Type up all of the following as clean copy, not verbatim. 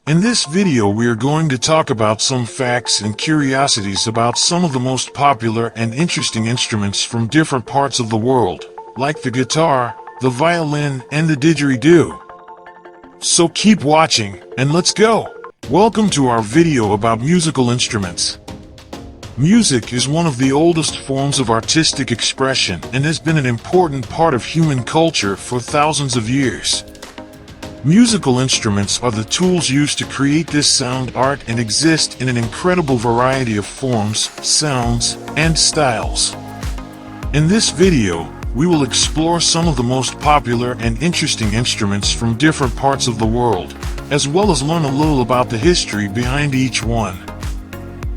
In this video we are going to talk about some facts and curiosities about some of the most popular and interesting instruments from different parts of the world, like the guitar, the violin, and the didgeridoo. So keep watching, and let's go! Welcome to our video about musical instruments. Music is one of the oldest forms of artistic expression and has been an important part of human culture for thousands of years. Musical instruments are the tools used to create this sound art and exist in an incredible variety of forms, sounds, and styles. In this video, we will explore some of the most popular and interesting instruments from different parts of the world, as well as learn a little about the history behind each one.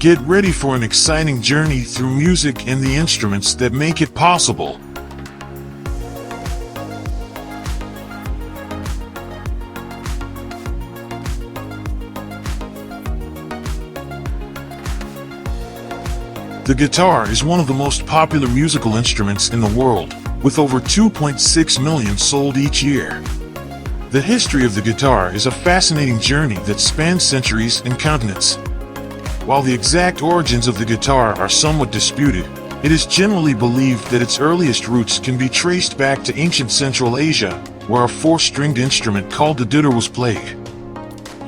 Get ready for an exciting journey through music and the instruments that make it possible. The guitar is one of the most popular musical instruments in the world, with over 2.6 million sold each year. The history of the guitar is a fascinating journey that spans centuries and continents. While the exact origins of the guitar are somewhat disputed, it is generally believed that its earliest roots can be traced back to ancient Central Asia, where a four-stringed instrument called the dudar was played.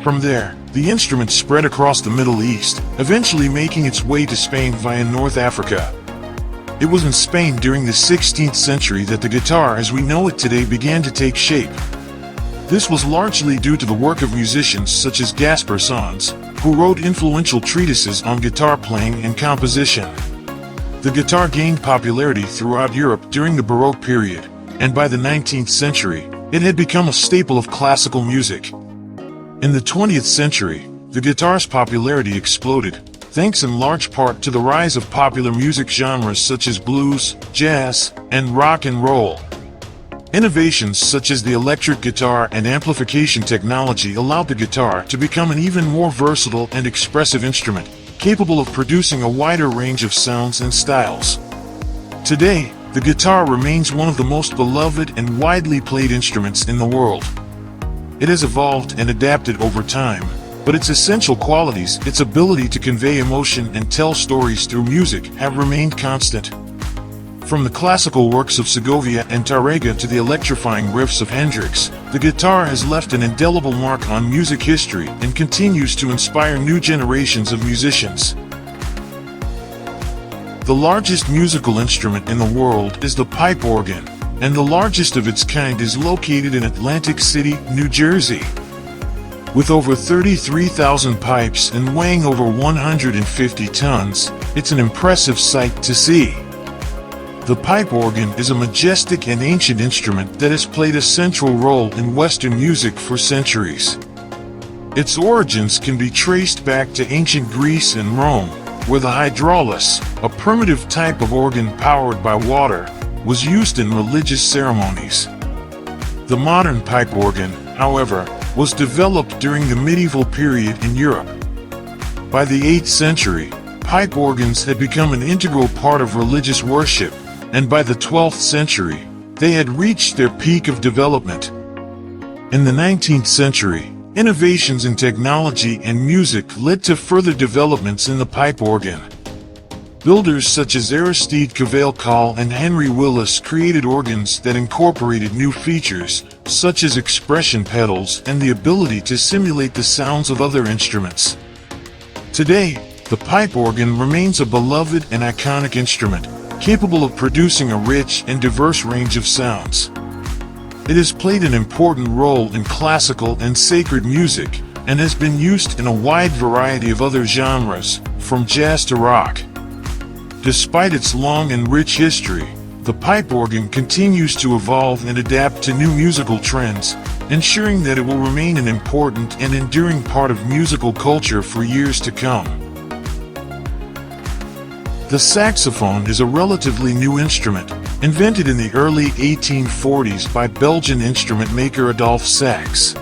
From there, the instrument spread across the Middle East, eventually making its way to Spain via North Africa. It was in Spain during the 16th century that the guitar as we know it today began to take shape. This was largely due to the work of musicians such as Gaspar Sanz, who wrote influential treatises on guitar playing and composition. The guitar gained popularity throughout Europe during the Baroque period, and by the 19th century, it had become a staple of classical music. In the 20th century, the guitar's popularity exploded, thanks in large part to the rise of popular music genres such as blues, jazz, and rock and roll. Innovations such as the electric guitar and amplification technology allowed the guitar to become an even more versatile and expressive instrument, capable of producing a wider range of sounds and styles. Today, the guitar remains one of the most beloved and widely played instruments in the world. It has evolved and adapted over time, but its essential qualities, its ability to convey emotion and tell stories through music, have remained constant. From the classical works of Segovia and Tárrega to the electrifying riffs of Hendrix, the guitar has left an indelible mark on music history and continues to inspire new generations of musicians. The largest musical instrument in the world is the pipe organ, and the largest of its kind is located in Atlantic City, New Jersey. With over 33,000 pipes and weighing over 150 tons, it's an impressive sight to see. The pipe organ is a majestic and ancient instrument that has played a central role in Western music for centuries. Its origins can be traced back to ancient Greece and Rome, where the hydraulis, a primitive type of organ powered by water, was used in religious ceremonies. The modern pipe organ, however, was developed during the medieval period in Europe. By the 8th century, pipe organs had become an integral part of religious worship, and by the 12th century, they had reached their peak of development. In the 19th century, innovations in technology and music led to further developments in the pipe organ. Builders such as Aristide Cavaille and Henry Willis created organs that incorporated new features, such as expression pedals and the ability to simulate the sounds of other instruments. Today, the pipe organ remains a beloved and iconic instrument, capable of producing a rich and diverse range of sounds. It has played an important role in classical and sacred music, and has been used in a wide variety of other genres, from jazz to rock. Despite its long and rich history, the pipe organ continues to evolve and adapt to new musical trends, ensuring that it will remain an important and enduring part of musical culture for years to come. The saxophone is a relatively new instrument, invented in the early 1840s by Belgian instrument maker Adolphe Sax.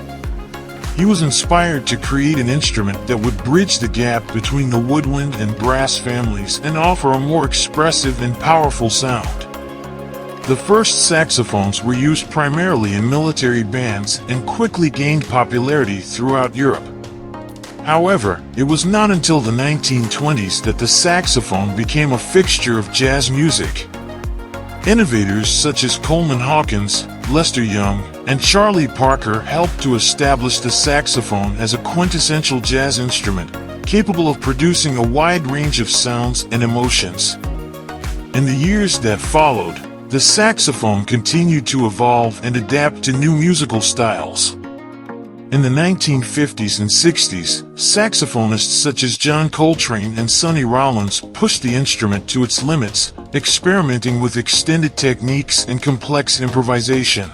He was inspired to create an instrument that would bridge the gap between the woodwind and brass families and offer a more expressive and powerful sound. The first saxophones were used primarily in military bands and quickly gained popularity throughout Europe. However, it was not until the 1920s that the saxophone became a fixture of jazz music. Innovators such as Coleman Hawkins, Lester Young, and Charlie Parker helped to establish the saxophone as a quintessential jazz instrument, capable of producing a wide range of sounds and emotions. In the years that followed, the saxophone continued to evolve and adapt to new musical styles. In the 1950s and 60s, saxophonists such as John Coltrane and Sonny Rollins pushed the instrument to its limits, experimenting with extended techniques and complex improvisation.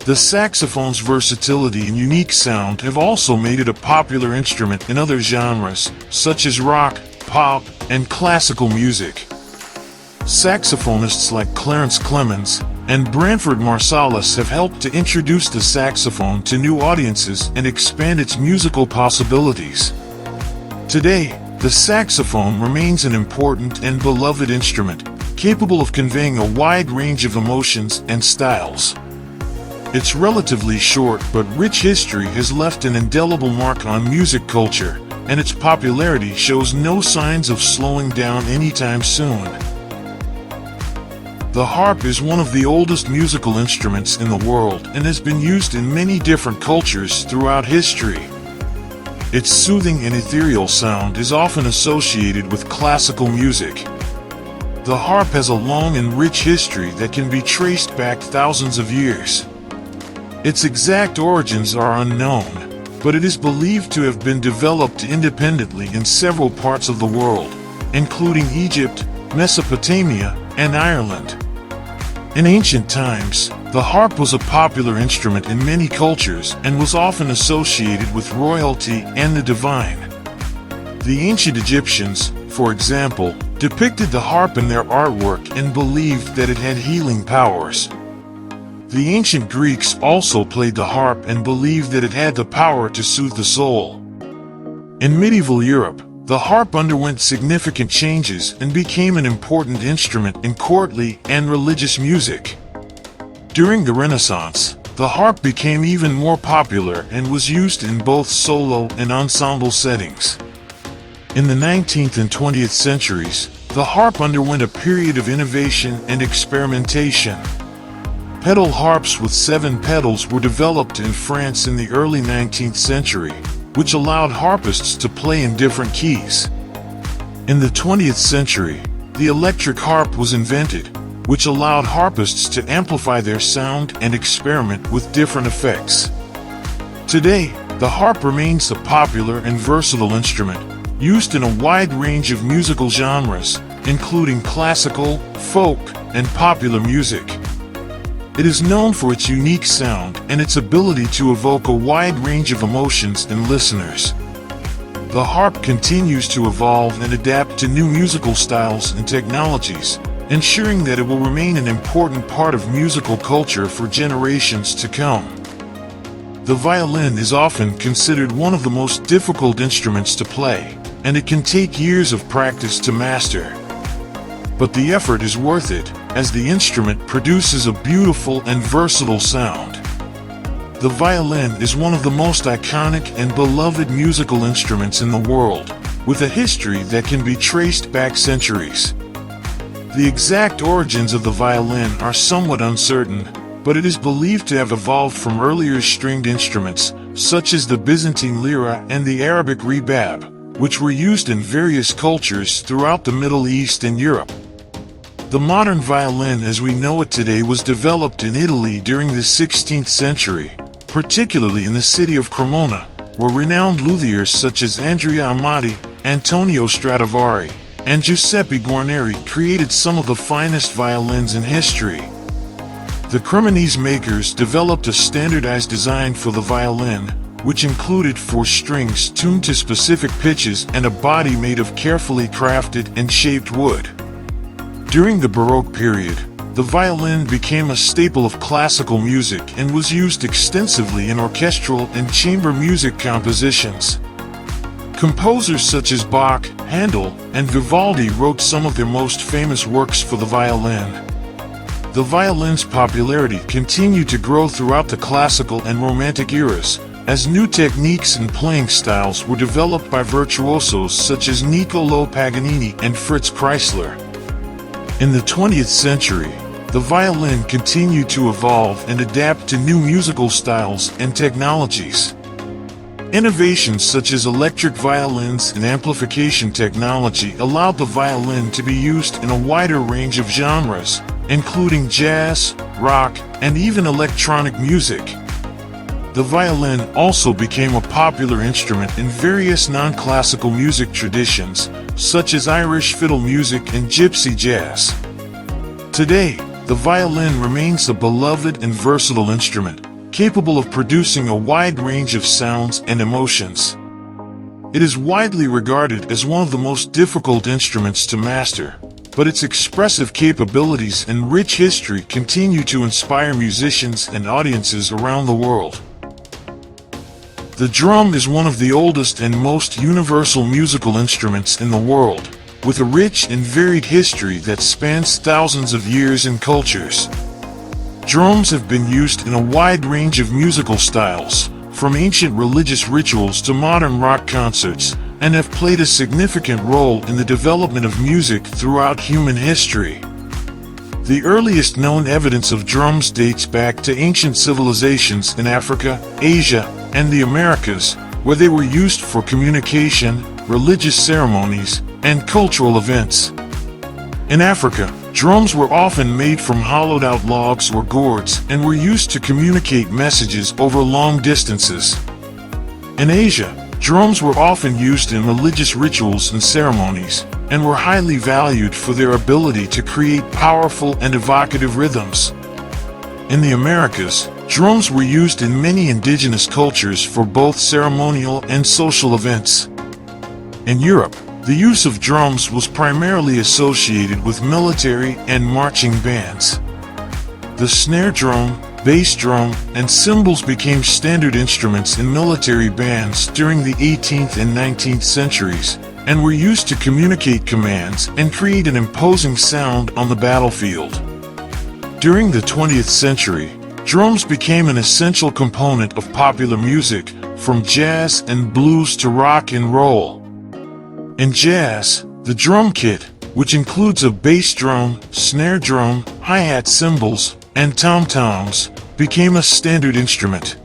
The saxophone's versatility and unique sound have also made it a popular instrument in other genres, such as rock, pop, and classical music. Saxophonists like Clarence Clemons and Branford Marsalis have helped to introduce the saxophone to new audiences and expand its musical possibilities. Today, the saxophone remains an important and beloved instrument, capable of conveying a wide range of emotions and styles. Its relatively short but rich history has left an indelible mark on music culture, and its popularity shows no signs of slowing down anytime soon. The harp is one of the oldest musical instruments in the world and has been used in many different cultures throughout history. Its soothing and ethereal sound is often associated with classical music. The harp has a long and rich history that can be traced back thousands of years. Its exact origins are unknown, but it is believed to have been developed independently in several parts of the world, including Egypt, Mesopotamia, and Ireland. In ancient times, the harp was a popular instrument in many cultures and was often associated with royalty and the divine. The ancient Egyptians, for example, depicted the harp in their artwork and believed that it had healing powers. The ancient Greeks also played the harp and believed that it had the power to soothe the soul. In medieval Europe, the harp underwent significant changes and became an important instrument in courtly and religious music. During the Renaissance, the harp became even more popular and was used in both solo and ensemble settings. In the 19th and 20th centuries, the harp underwent a period of innovation and experimentation. Pedal harps with 7 pedals were developed in France in the early 19th century, which allowed harpists to play in different keys. In the 20th century, the electric harp was invented, which allowed harpists to amplify their sound and experiment with different effects. Today, the harp remains a popular and versatile instrument, used in a wide range of musical genres, including classical, folk, and popular music. It is known for its unique sound and its ability to evoke a wide range of emotions in listeners. The harp continues to evolve and adapt to new musical styles and technologies, ensuring that it will remain an important part of musical culture for generations to come. The violin is often considered one of the most difficult instruments to play, and it can take years of practice to master. But the effort is worth it, as the instrument produces a beautiful and versatile sound. The violin is one of the most iconic and beloved musical instruments in the world, with a history that can be traced back centuries. The exact origins of the violin are somewhat uncertain, but it is believed to have evolved from earlier stringed instruments, such as the Byzantine lyra and the Arabic rebab, which were used in various cultures throughout the Middle East and Europe. The modern violin as we know it today was developed in Italy during the 16th century, particularly in the city of Cremona, where renowned luthiers such as Andrea Amati, Antonio Stradivari, and Giuseppe Guarneri created some of the finest violins in history. The Cremonese makers developed a standardized design for the violin, which included 4 strings tuned to specific pitches and a body made of carefully crafted and shaped wood. During the Baroque period, the violin became a staple of classical music and was used extensively in orchestral and chamber music compositions. Composers such as Bach, Handel, and Vivaldi wrote some of their most famous works for the violin. The violin's popularity continued to grow throughout the classical and Romantic eras, as new techniques and playing styles were developed by virtuosos such as Niccolò Paganini and Fritz Kreisler. In the 20th century, the violin continued to evolve and adapt to new musical styles and technologies. Innovations such as electric violins and amplification technology allowed the violin to be used in a wider range of genres, including jazz, rock, and even electronic music. The violin also became a popular instrument in various non-classical music traditions, such as Irish fiddle music and gypsy jazz. Today, the violin remains a beloved and versatile instrument, capable of producing a wide range of sounds and emotions. It is widely regarded as one of the most difficult instruments to master, but its expressive capabilities and rich history continue to inspire musicians and audiences around the world. The drum is one of the oldest and most universal musical instruments in the world, with a rich and varied history that spans thousands of years and cultures. Drums have been used in a wide range of musical styles, from ancient religious rituals to modern rock concerts, and have played a significant role in the development of music throughout human history. The earliest known evidence of drums dates back to ancient civilizations in Africa, Asia, and the Americas, where they were used for communication, religious ceremonies, and cultural events. In Africa, drums were often made from hollowed-out logs or gourds and were used to communicate messages over long distances. In Asia, drums were often used in religious rituals and ceremonies, and were highly valued for their ability to create powerful and evocative rhythms. In the Americas, drums were used in many indigenous cultures for both ceremonial and social events. In Europe, the use of drums was primarily associated with military and marching bands. The snare drum, bass drum, and cymbals became standard instruments in military bands during the 18th and 19th centuries, and were used to communicate commands and create an imposing sound on the battlefield. During the 20th century, drums became an essential component of popular music, from jazz and blues to rock and roll. In jazz, the drum kit, which includes a bass drum, snare drum, hi-hat cymbals, and tom-toms, became a standard instrument.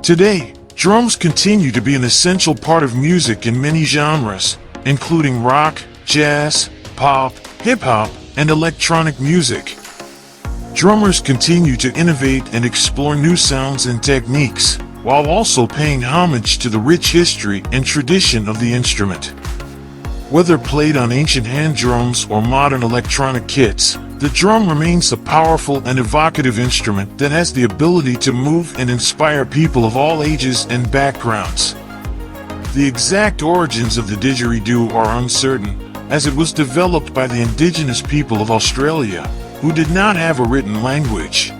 Today, drums continue to be an essential part of music in many genres, including rock, jazz, pop, hip-hop, and electronic music. Drummers continue to innovate and explore new sounds and techniques, while also paying homage to the rich history and tradition of the instrument. Whether played on ancient hand drums or modern electronic kits, the drum remains a powerful and evocative instrument that has the ability to move and inspire people of all ages and backgrounds. The exact origins of the didgeridoo are uncertain, as it was developed by the indigenous people of Australia, who did not have a written language.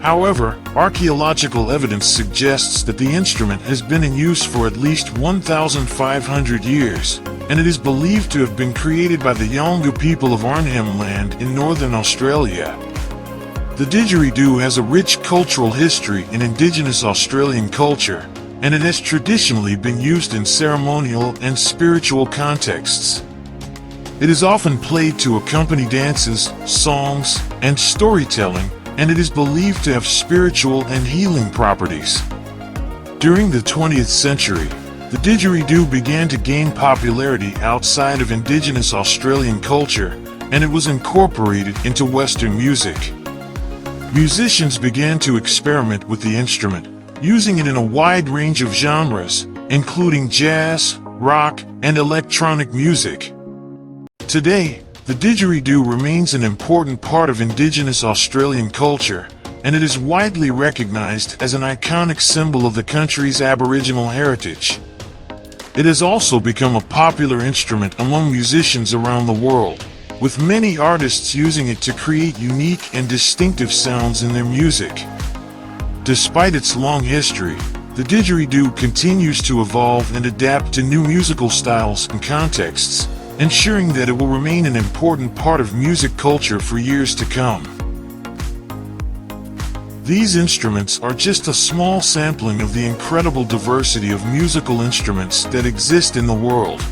However, archaeological evidence suggests that the instrument has been in use for at least 1,500 years, and it is believed to have been created by the Yolngu people of Arnhem Land in northern Australia. The didgeridoo has a rich cultural history in Indigenous Australian culture, and it has traditionally been used in ceremonial and spiritual contexts. It is often played to accompany dances, songs, and storytelling, and it is believed to have spiritual and healing properties. During the 20th century, the didgeridoo began to gain popularity outside of Indigenous Australian culture, and it was incorporated into Western music. Musicians began to experiment with the instrument, using it in a wide range of genres, including jazz, rock, and electronic music. Today, the didgeridoo remains an important part of Indigenous Australian culture, and it is widely recognized as an iconic symbol of the country's Aboriginal heritage. It has also become a popular instrument among musicians around the world, with many artists using it to create unique and distinctive sounds in their music. Despite its long history, the didgeridoo continues to evolve and adapt to new musical styles and contexts, ensuring that it will remain an important part of music culture for years to come. These instruments are just a small sampling of the incredible diversity of musical instruments that exist in the world.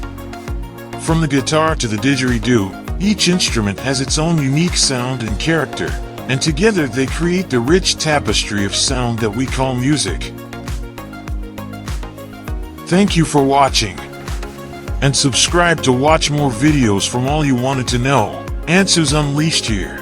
From the guitar to the didgeridoo, each instrument has its own unique sound and character, and together they create the rich tapestry of sound that we call music. Thank you for watching. And subscribe to watch more videos from All You Wanted to Know, Answers Unleashed here.